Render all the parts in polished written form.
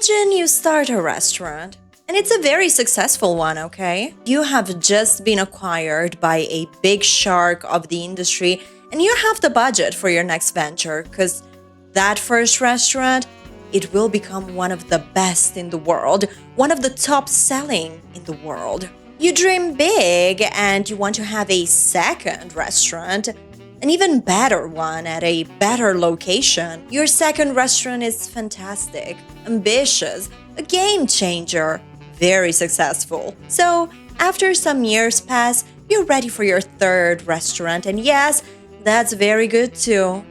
Imagine you start a restaurant, and it's a very successful one, okay? You have just been acquired by a big shark of the industry, and you have the budget for your next venture, because that first restaurant, it will become one of the best in the world, one of the top selling in the world. You dream big and you want to have a second restaurant, an even better one at a better location. Your second restaurant is fantastic, ambitious, a game changer, very successful. So, after some years pass, you're ready for your third restaurant, and yes, that's very good too.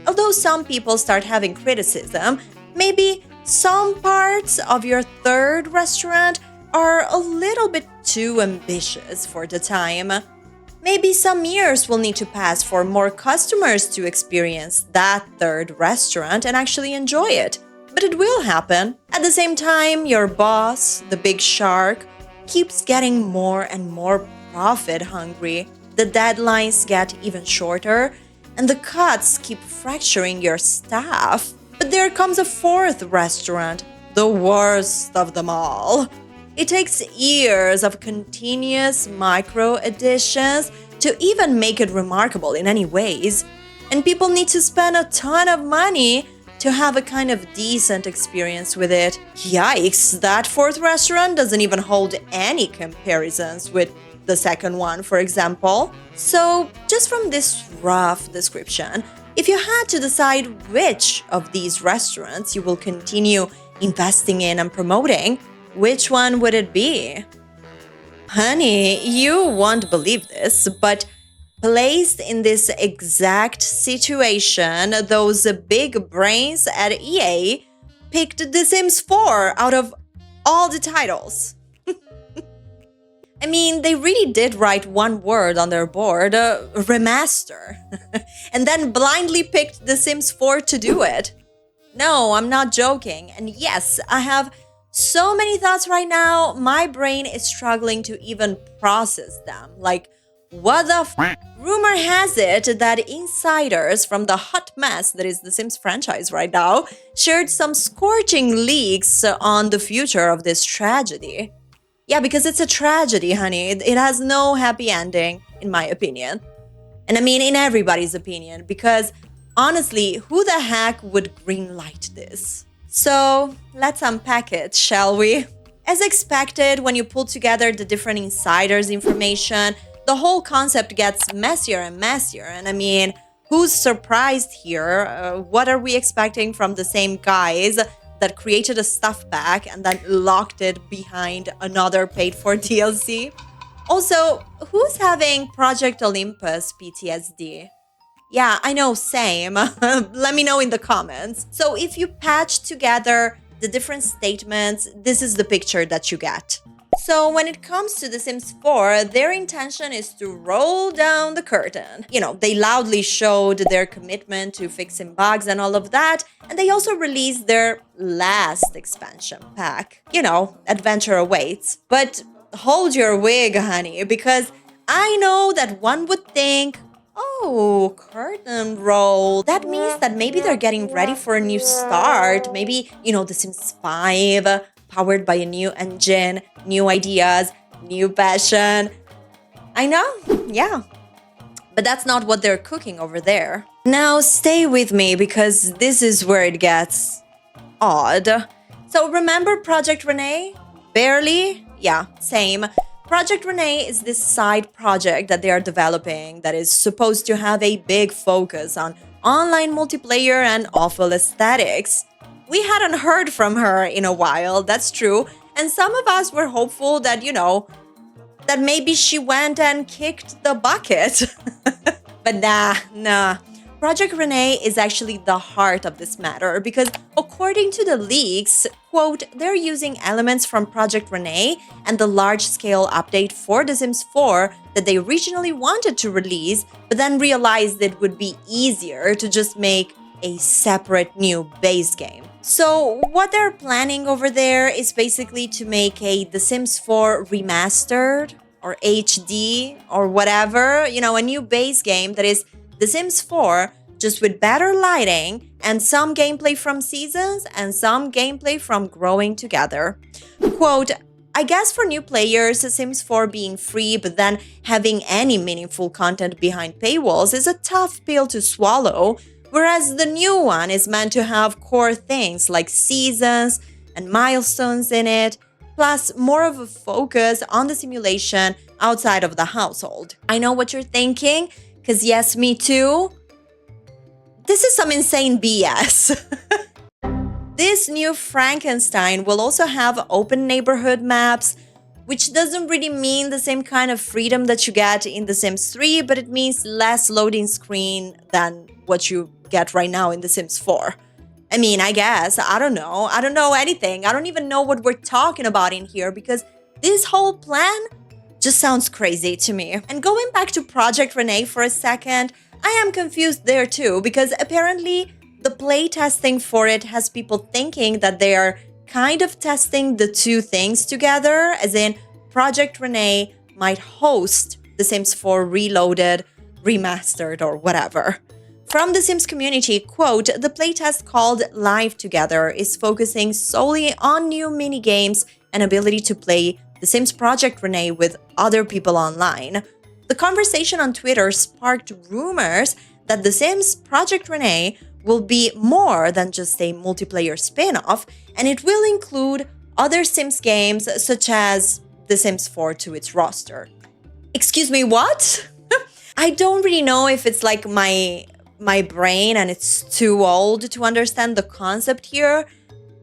Although some people start having criticism, maybe some parts of your third restaurant are a little bit too ambitious for the time. Maybe some years will need to pass for more customers to experience that third restaurant and actually enjoy it. But it will happen. At the same time, your boss, the big shark, keeps getting more and more profit hungry. The deadlines get even shorter, and the cuts keep fracturing your staff. But there comes a fourth restaurant, the worst of them all. It takes years of continuous micro additions to even make it remarkable in any ways. And people need to spend a ton of money to have a kind of decent experience with it. Yikes, that fourth restaurant doesn't even hold any comparisons with the second one, for example. So, just from this rough description, if you had to decide which of these restaurants you will continue investing in and promoting, which one would it be? Honey, you won't believe this, but placed in this exact situation, those big brains at EA picked The Sims 4 out of all the titles. I mean, they really did write one word on their board, remaster, and then blindly picked The Sims 4 to do it. No, I'm not joking. And yes, I have so many thoughts right now, my brain is struggling to even process them. Like, what the f? Rumor has it that insiders from the hot mess that is the Sims franchise right now shared some scorching leaks on the future of this tragedy. Yeah, because it's a tragedy, honey. It has no happy ending, in my opinion. And I mean, in everybody's opinion, because honestly, who the heck would greenlight this? So, let's unpack it, shall we? As expected, when you pull together the different insiders' information, the whole concept gets messier and messier. And I mean, who's surprised here? What are we expecting from the same guys that created a stuff pack and then locked it behind another paid-for DLC? Also, who's having Project Olympus PTSD? Yeah, I know, same. Let me know in the comments. So if you patch together the different statements, this is the picture that you get. So when it comes to The Sims 4, their intention is to roll down the curtain. You know, they loudly showed their commitment to fixing bugs and all of that, and they also released their last expansion pack. You know, adventure awaits. But hold your wig, honey, because I know that one would think, oh, curtain roll. That means that maybe they're getting ready for a new start. Maybe, you know, The Sims 5, powered by a new engine, new ideas, new passion. I know, yeah. But that's not what they're cooking over there. Now, stay with me because this is where it gets odd. So remember Project Renee? Barely? Yeah, same. Project Renee is this side project that they are developing that is supposed to have a big focus on online multiplayer and awful aesthetics. We hadn't heard from her in a while, that's true, and some of us were hopeful that, you know, that maybe she went and kicked the bucket. But nah. Project Renee is actually the heart of this matter because according to the leaks, quote, they're using elements from Project Renee and the large-scale update for The Sims 4 that they originally wanted to release, but then realized it would be easier to just make a separate new base game. So what they're planning over there is basically to make a The Sims 4 remastered or HD or whatever, you know, a new base game that is The Sims 4, just with better lighting and some gameplay from seasons and some gameplay from growing together. Quote, I guess for new players, Sims 4 being free but then having any meaningful content behind paywalls is a tough pill to swallow, whereas the new one is meant to have core things like seasons and milestones in it, plus more of a focus on the simulation outside of the household. I know what you're thinking, because yes, me too. This is some insane BS. This new Frankenstein will also have open neighborhood maps, which doesn't really mean the same kind of freedom that you get in The Sims 3, but it means less loading screen than what you get right now in The Sims 4. I mean, I guess, I don't know anything. I don't even know what we're talking about in here because this whole plan just sounds crazy to me. And going back to Project Renee for a second, I am confused there too because apparently the playtesting for it has people thinking that they are kind of testing the two things together, as in Project Renee might host The Sims 4 Reloaded, Remastered, or whatever. From the Sims community, quote, the playtest called Live Together is focusing solely on new mini-games and ability to play The Sims Project Renee with other people online. The conversation on Twitter sparked rumors that The Sims Project Renee will be more than just a multiplayer spin-off, and it will include other Sims games such as The Sims 4 to its roster. Excuse me, what? I don't really know if it's like my brain and it's too old to understand the concept here,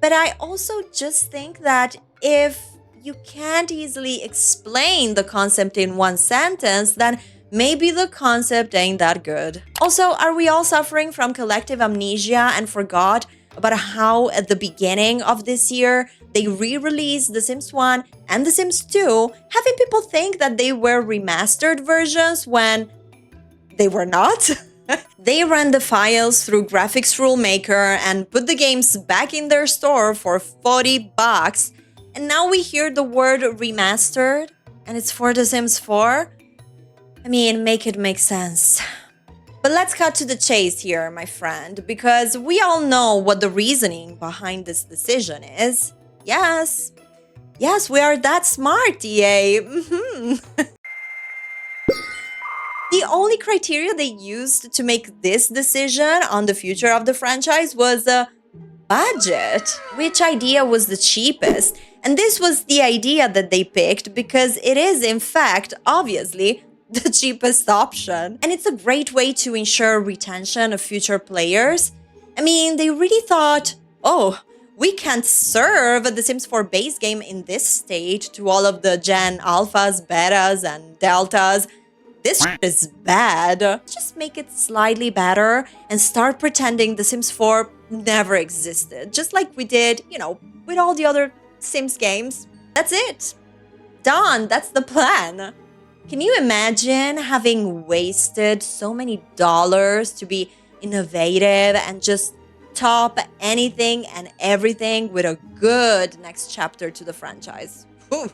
but I also just think that if you can't easily explain the concept in one sentence, then maybe the concept ain't that good. Also, are we all suffering from collective amnesia and forgot about how at the beginning of this year they re-released The Sims 1 and The Sims 2, having people think that they were remastered versions when they were not? They ran the files through Graphics Rule Maker and put the games back in their store for $40, and now we hear the word remastered and it's for The Sims 4? I mean, make it make sense. But let's cut to the chase here, my friend, because we all know what the reasoning behind this decision is. Yes, we are that smart, EA. The only criteria they used to make this decision on the future of the franchise was budget. Which idea was the cheapest? And this was the idea that they picked because it is, in fact, obviously, the cheapest option. And it's a great way to ensure retention of future players. I mean, they really thought, oh, we can't serve the Sims 4 base game in this state to all of the Gen Alphas, Betas, and Deltas. This is bad. Just make it slightly better and start pretending The Sims 4 never existed. Just like we did, with all the other Sims games. That's it. Done. That's the plan. Can you imagine having wasted so many dollars to be innovative and just top anything and everything with a good next chapter to the franchise? Whew,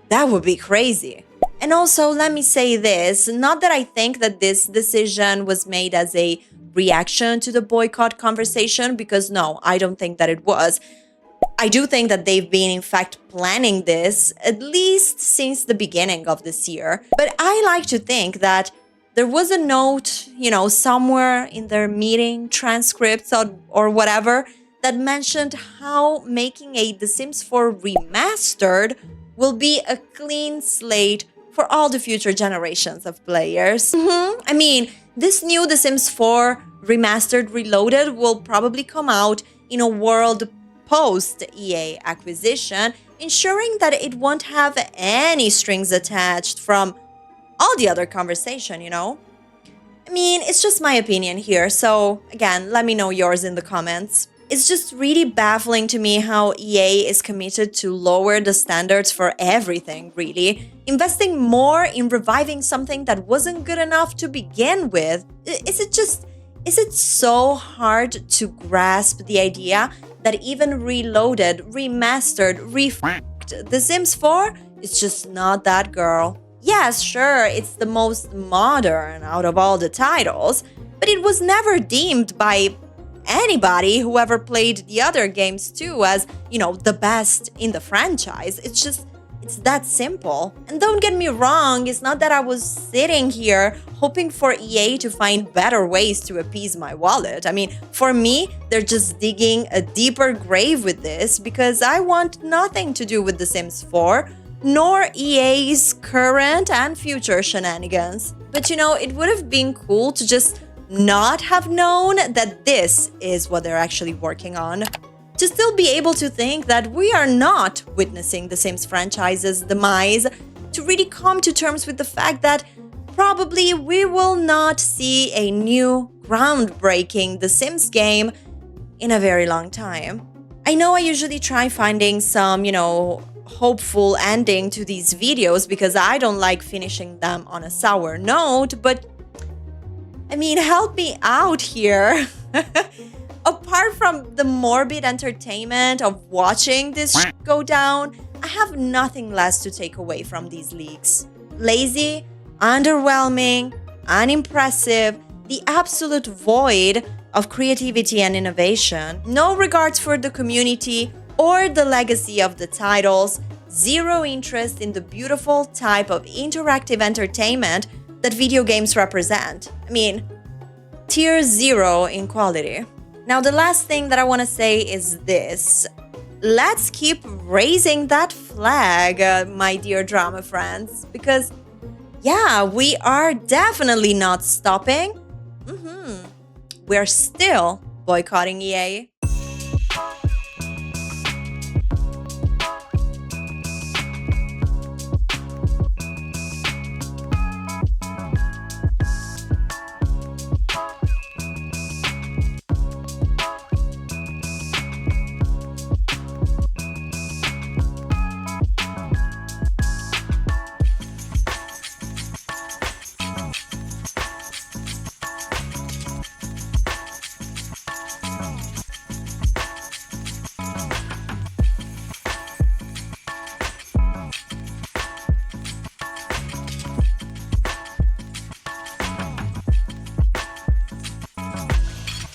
that would be crazy. And also, let me say this, not that I think that this decision was made as a reaction to the boycott conversation, because no, I don't think that it was. I do think that they've been, in fact, planning this at least since the beginning of this year. But I like to think that there was a note, somewhere in their meeting transcripts or whatever that mentioned how making a The Sims 4 Remastered will be a clean slate for all the future generations of players. I mean, this new The Sims 4 Remastered Reloaded will probably come out in a world post-EA acquisition, ensuring that it won't have any strings attached from all the other conversation, I mean, it's just my opinion here, so again, let me know yours in the comments. It's just really baffling to me how EA is committed to lower the standards for everything, really. Investing more in reviving something that wasn't good enough to begin with. Is it so hard to grasp the idea that even reloaded, remastered, refactored The Sims 4 is just not that girl? Yes, sure, it's the most modern out of all the titles, but it was never deemed by anybody who ever played the other games too as, the best in the franchise. It's that simple. And don't get me wrong, it's not that I was sitting here hoping for EA to find better ways to appease my wallet. I mean, for me, they're just digging a deeper grave with this because I want nothing to do with The Sims 4, nor EA's current and future shenanigans. But it would have been cool to just not have known that this is what they're actually working on. To still be able to think that we are not witnessing the Sims franchise's demise, to really come to terms with the fact that probably we will not see a new groundbreaking The Sims game in a very long time. I know I usually try finding some, hopeful ending to these videos because I don't like finishing them on a sour note, but I mean, help me out here. Apart from the morbid entertainment of watching this go down, I have nothing less to take away from these leaks. Lazy, underwhelming, unimpressive, the absolute void of creativity and innovation. No regards for the community or the legacy of the titles. Zero interest in the beautiful type of interactive entertainment that video games represent. I mean, tier 0 in quality. Now, the last thing that I want to say is this. Let's keep raising that flag, my dear drama friends, because, yeah, we are definitely not stopping. We're still boycotting EA.